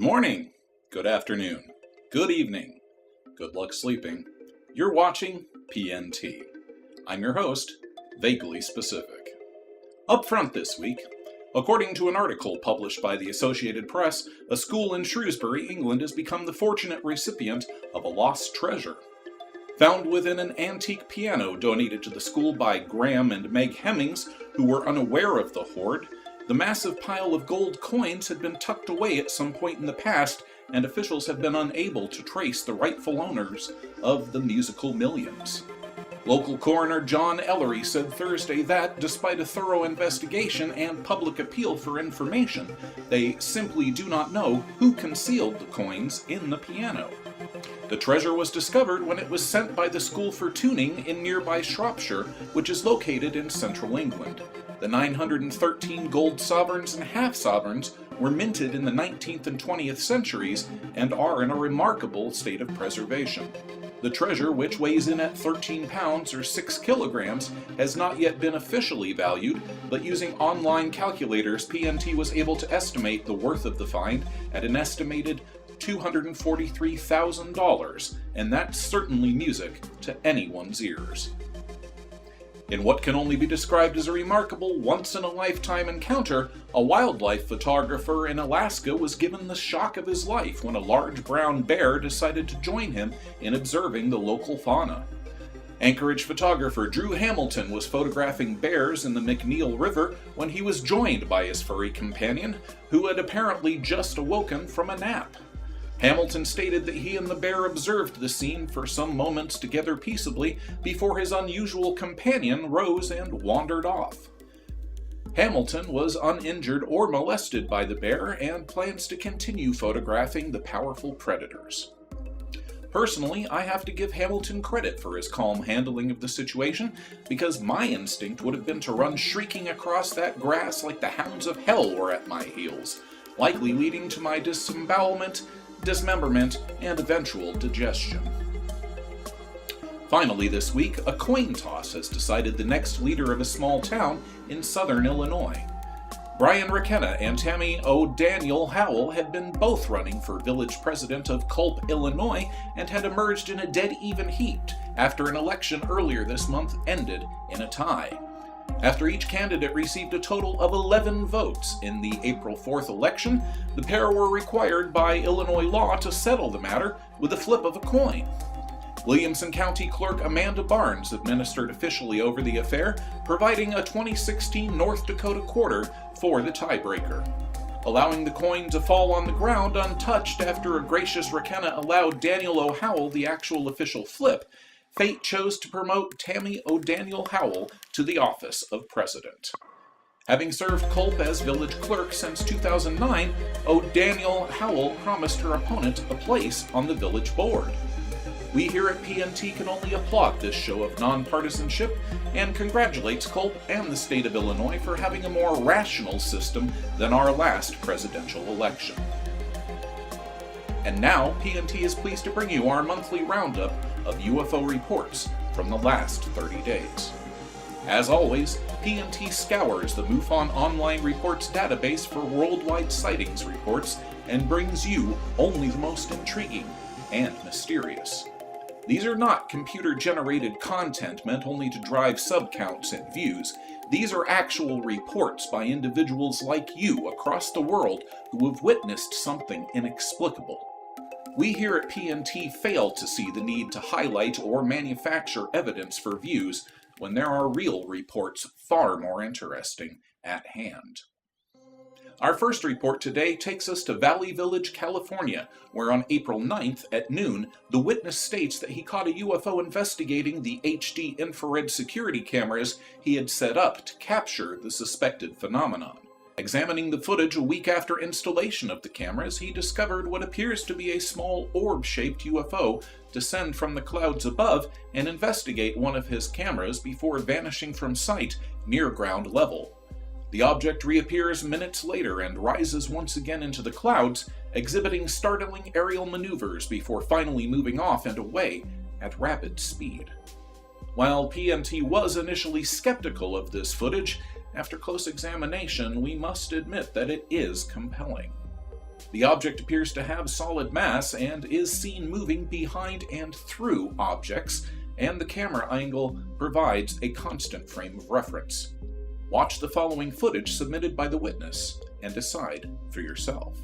Good morning, good afternoon, good evening, good luck sleeping. You're watching PNT. I'm your host, Vaguely Specific. Up front this week, according to an article published by the Associated Press, a school in Shrewsbury, England has become the fortunate recipient of a lost treasure. Found within an antique piano donated to the school by Graham and Meg Hemmings, who were unaware of the hoard, the massive pile of gold coins had been tucked away at some point in the past, and officials have been unable to trace the rightful owners of the musical millions. Local coroner John Ellery said Thursday that, despite a thorough investigation and public appeal for information, they simply do not know who concealed the coins in the piano. The treasure was discovered when it was sent by the school for tuning in nearby Shropshire, which is located in central England. The 913 gold sovereigns and half-sovereigns were minted in the 19th and 20th centuries and are in a remarkable state of preservation. The treasure, which weighs in at 13 pounds or 6 kilograms, has not yet been officially valued, but using online calculators, PNT was able to estimate the worth of the find at an estimated $243,000, and that's certainly music to anyone's ears. In what can only be described as a remarkable once-in-a-lifetime encounter, a wildlife photographer in Alaska was given the shock of his life when a large brown bear decided to join him in observing the local fauna. Anchorage photographer Drew Hamilton was photographing bears in the McNeil River when he was joined by his furry companion, who had apparently just awoken from a nap. Hamilton stated that he and the bear observed the scene for some moments together peaceably before his unusual companion rose and wandered off. Hamilton was uninjured or molested by the bear and plans to continue photographing the powerful predators. Personally, I have to give Hamilton credit for his calm handling of the situation, because my instinct would have been to run shrieking across that grass like the hounds of hell were at my heels, likely leading to my dismemberment, and eventual digestion. Finally this week, a coin toss has decided the next leader of a small town in southern Illinois. Brian Rakenna and Tammy O'Daniel Howell had been both running for village president of Culp, Illinois, and had emerged in a dead-even heat after an election earlier this month ended in a tie. After each candidate received a total of 11 votes in the April 4th election, the pair were required by Illinois law to settle the matter with a flip of a coin. Williamson County Clerk Amanda Barnes administered officially over the affair, providing a 2016 North Dakota quarter for the tiebreaker. Allowing the coin to fall on the ground untouched after a gracious Rakenna allowed Daniel O'Howell the actual official flip, fate chose to promote Tammy O'Daniel Howell to the office of president. Having served Culp as village clerk since 2009, O'Daniel Howell promised her opponent a place on the village board. We here at PNT can only applaud this show of nonpartisanship and congratulates Culp and the state of Illinois for having a more rational system than our last presidential election. And now, PNT is pleased to bring you our monthly roundup of UFO reports from the last 30 days. As always, PNT scours the MUFON online reports database for worldwide sightings reports and brings you only the most intriguing and mysterious. These are not computer-generated content meant only to drive subcounts and views. These are actual reports by individuals like you across the world who have witnessed something inexplicable. We here at PNT fail to see the need to highlight or manufacture evidence for views when there are real reports far more interesting at hand. Our first report today takes us to Valley Village, California, where on April 9th at noon, the witness states that he caught a UFO investigating the HD infrared security cameras he had set up to capture the suspected phenomenon. Examining the footage a week after installation of the cameras, he discovered what appears to be a small orb-shaped UFO descend from the clouds above and investigate one of his cameras before vanishing from sight near ground level. The object reappears minutes later and rises once again into the clouds, exhibiting startling aerial maneuvers before finally moving off and away at rapid speed. While PNT was initially skeptical of this footage, after close examination, we must admit that it is compelling. The object appears to have solid mass and is seen moving behind and through objects, and the camera angle provides a constant frame of reference. Watch the following footage submitted by the witness and decide for yourself.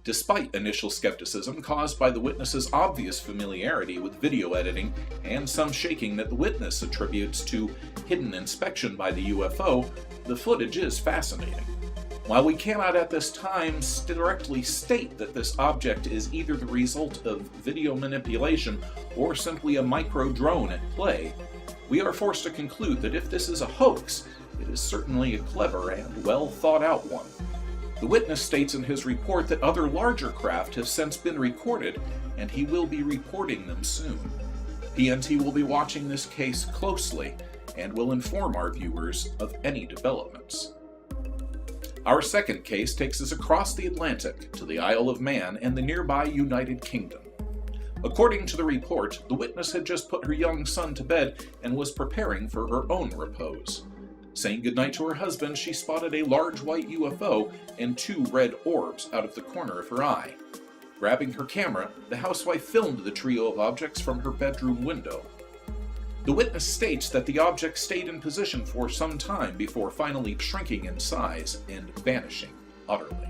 Despite initial skepticism caused by the witness's obvious familiarity with video editing and some shaking that the witness attributes to hidden inspection by the UFO, the footage is fascinating. While we cannot at this time directly state that this object is either the result of video manipulation or simply a micro-drone at play, we are forced to conclude that if this is a hoax, it is certainly a clever and well-thought-out one. The witness states in his report that other larger craft have since been recorded, and he will be reporting them soon. PNT will be watching this case closely and will inform our viewers of any developments. Our second case takes us across the Atlantic to the Isle of Man and the nearby United Kingdom. According to the report, the witness had just put her young son to bed and was preparing for her own repose. Saying goodnight to her husband, she spotted a large white UFO and 2 red orbs out of the corner of her eye. Grabbing her camera, the housewife filmed the trio of objects from her bedroom window. The witness states that the objects stayed in position for some time before finally shrinking in size and vanishing utterly.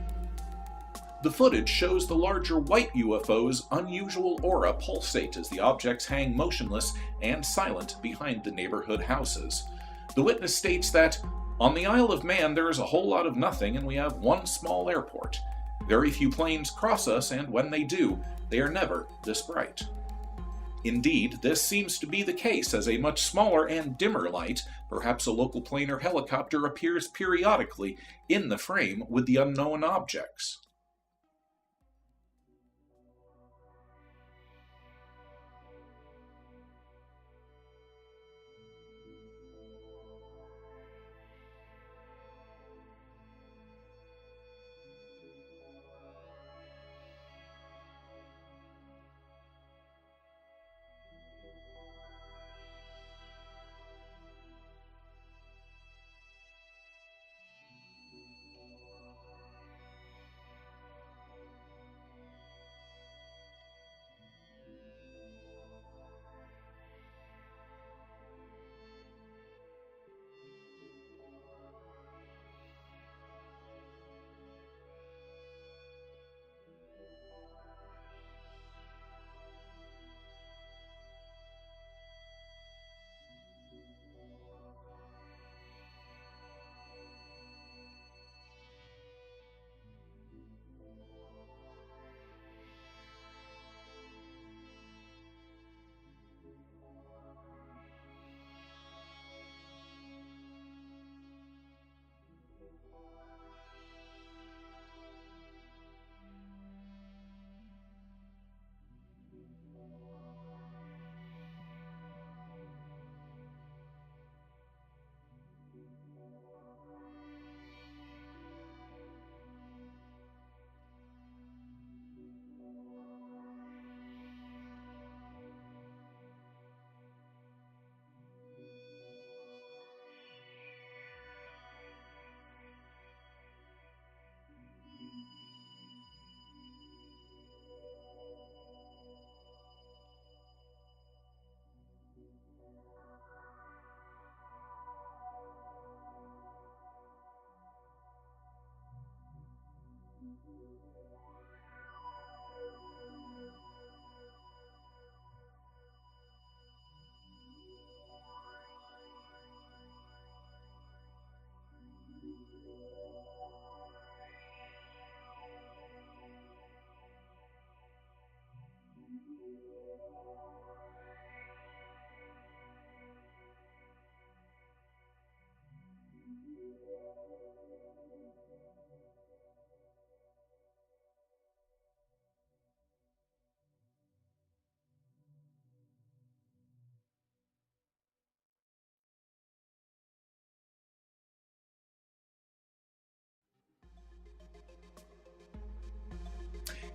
The footage shows the larger white UFO's unusual aura pulsate as the objects hang motionless and silent behind the neighborhood houses. The witness states that, "On the Isle of Man there is a whole lot of nothing and we have one small airport. Very few planes cross us, and when they do, they are never this bright." Indeed, this seems to be the case, as a much smaller and dimmer light, perhaps a local plane or helicopter, appears periodically in the frame with the unknown objects.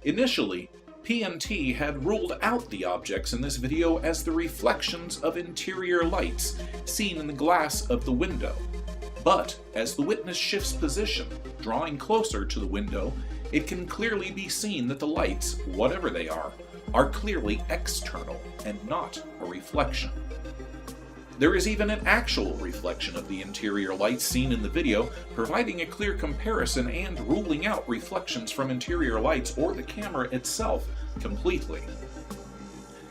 Initially, PNT had ruled out the objects in this video as the reflections of interior lights seen in the glass of the window. But as the witness shifts position, drawing closer to the window, it can clearly be seen that the lights, whatever they are clearly external and not a reflection. There is even an actual reflection of the interior lights seen in the video, providing a clear comparison and ruling out reflections from interior lights or the camera itself completely.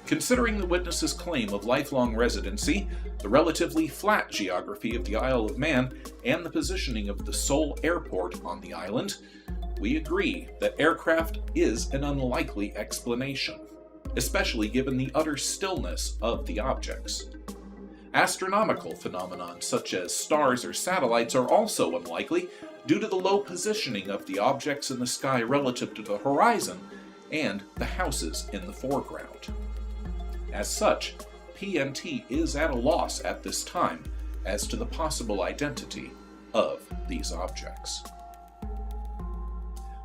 Considering the witness's claim of lifelong residency, the relatively flat geography of the Isle of Man, and the positioning of the sole airport on the island, we agree that aircraft is an unlikely explanation, especially given the utter stillness of the objects. Astronomical phenomena such as stars or satellites are also unlikely due to the low positioning of the objects in the sky relative to the horizon and the houses in the foreground. As such, PNT is at a loss at this time as to the possible identity of these objects.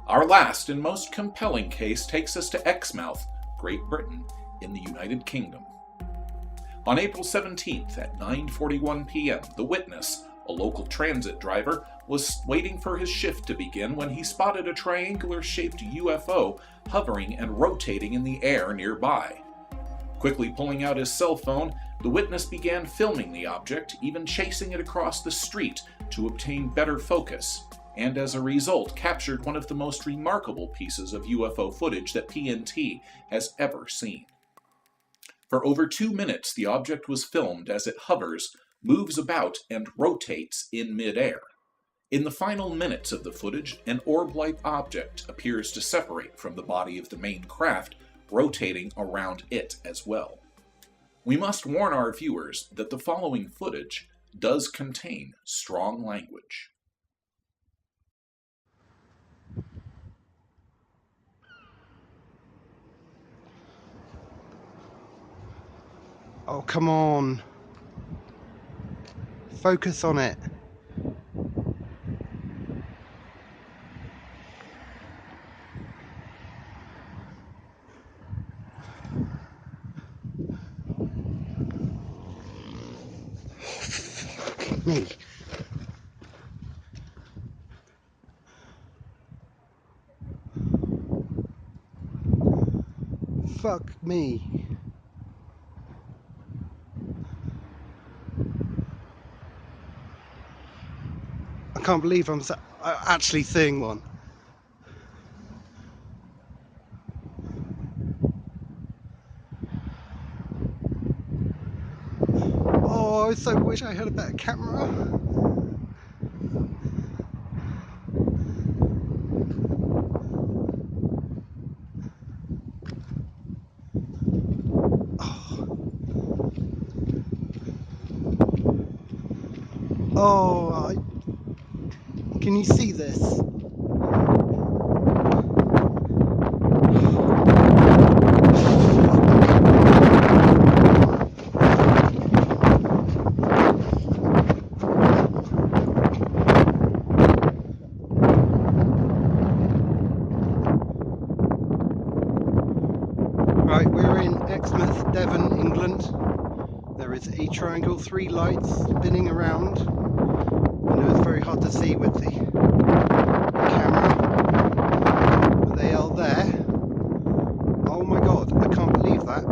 Our last and most compelling case takes us to Exmouth, Great Britain, in the United Kingdom. On April 17th at 9:41 p.m., the witness, A local transit driver was waiting for his shift to begin when he spotted a triangular-shaped UFO hovering and rotating in the air nearby. Quickly pulling out his cell phone, the witness began filming the object, even chasing it across the street to obtain better focus, and as a result captured one of the most remarkable pieces of UFO footage that PNT has ever seen. For over 2 minutes, the object was filmed as it hovers, moves about, and rotates in midair. In the final minutes of the footage, an orb-like object appears to separate from the body of the main craft, rotating around it as well. We must warn our viewers that the following footage does contain strong language. Oh, come on. Focus on it. Fuck me. Fuck me. I can't believe I'm actually seeing one. Oh, I so wish I had a better camera. Oh, can you see this? Right, we're in Exmouth, Devon, England. There is a triangle, 3 lights spinning around. I know it's very hard to see with the camera, but they are there. Oh my god, I can't believe that.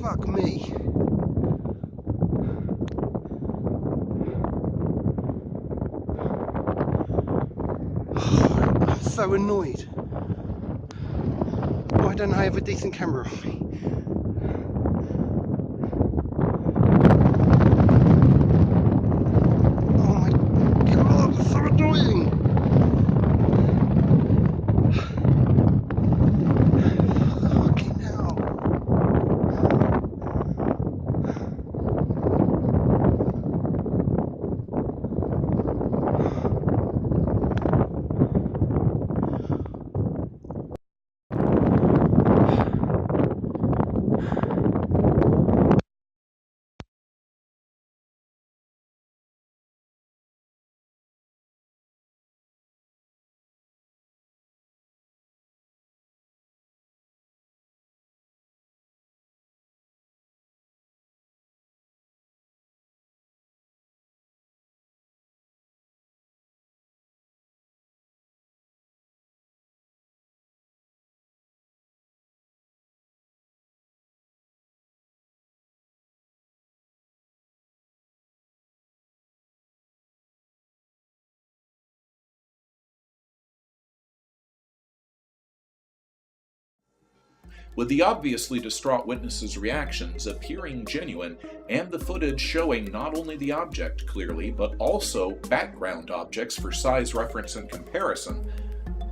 Fuck me. I'm so annoyed. Why don't I have a decent camera on me? Oh my god, it's so annoying! Fucking hell. With the obviously distraught witnesses' reactions appearing genuine and the footage showing not only the object clearly, but also background objects for size reference and comparison,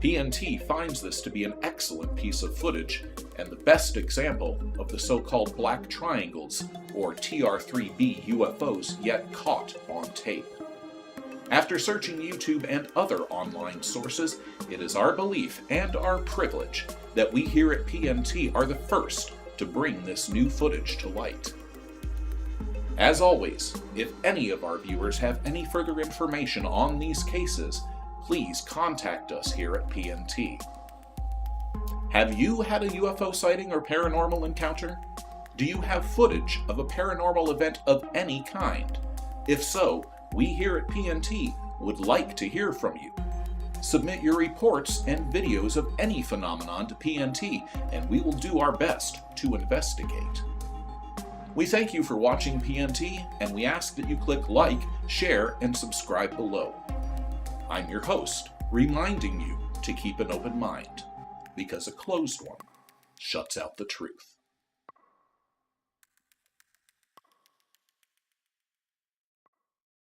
PNT finds this to be an excellent piece of footage and the best example of the so-called Black Triangles, or TR-3B UFOs yet caught on tape. After searching YouTube and other online sources, it is our belief and our privilege that we here at PNT are the first to bring this new footage to light. As always, if any of our viewers have any further information on these cases, please contact us here at PNT. Have you had a UFO sighting or paranormal encounter? Do you have footage of a paranormal event of any kind? If so, we here at PNT would like to hear from you. Submit your reports and videos of any phenomenon to PNT, and we will do our best to investigate. We thank you for watching PNT, and we ask that you click like, share, and subscribe below. I'm your host, reminding you to keep an open mind, because a closed one shuts out the truth.